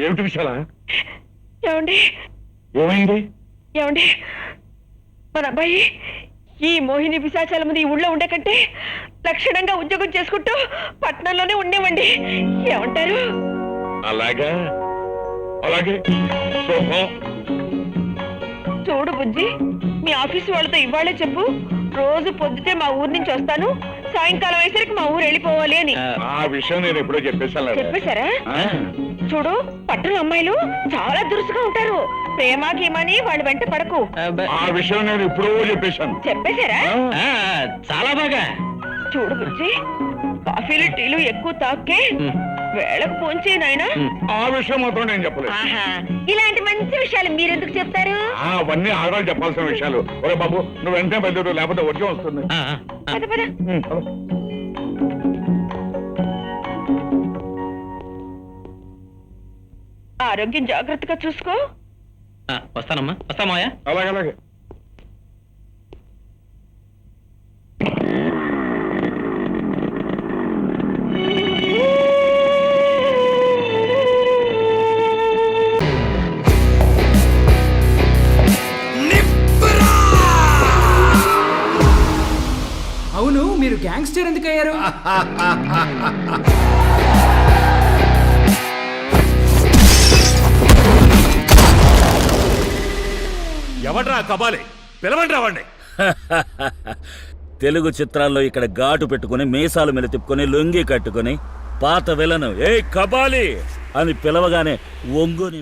ఏమిటి విషయాలా? ఏమండి ఏమైంది? ఏమండి మన అబ్బాయి ఈ మోహిని పిశాచాల ముందు ఈ ఊళ్ళో ఉండే కంటే లక్షణంగా ఉద్యోగం చేసుకుంటూ పట్నంలోనే ఉండేవండి. ఏమంటారు? అలాగా, అలాగే శుభం. చూడు బుజ్జి, మీ ఆఫీసు వాళ్ళతో ఇవాళే చెప్పు, రోజు పొద్దుటే మా ఊరు నుంచి వస్తాను, సాయంకాలం అయ్యేసరికి మా ఊరు వెళ్ళిపోవాలి అని. ఆ విషయం నేను ఎప్పుడో చెప్పేశాను. చెప్పేశారా? చూడు, పట్టణ అమ్మాయిలు చాలా దురుసుగా ఉంటారు. ప్రేమ గీమని వాళ్ళ వెంట పడకు. ఆ విషయం నేను ఎప్పుడో చెప్పేశాను. చెప్పేశారా? చాలా బాగా. చూడు బుజ్జి, కాఫీలు టీలు ఎక్కువ తాకే వేళకు పోంచే నాయనా. ఆ విషయం మాత్రం నేను చెప్పలేదు. ఇలాంటి మంచి విషయాలు మీరెందుకు చెప్తారు? అవన్నీ ఆడవాళ్ళు చెప్పాల్సిన విషయాలు. ఒరే బాబు, నువ్వు వెంటనే బయలుదేరు, లేకపోతే వర్గం వస్తుంది. పద పద. పద. ఆరోగ్యం జాగ్రత్తగా చూసుకో. వస్తానమ్మా. వస్తామాయా? అలాగే అలాగే. అవును, మీరు గ్యాంగ్స్టర్ ఎందుకు అయ్యారు? ఎవడ్రా కబాలి? పిలవండి రావండి. తెలుగు చిత్రాల్లో ఇక్కడ ఘాటు పెట్టుకుని మీసాలు మీద తిప్పుకొని లొంగి కట్టుకుని పాత విలను ఏ కబాలి అని పిలవగానే ఒంగుని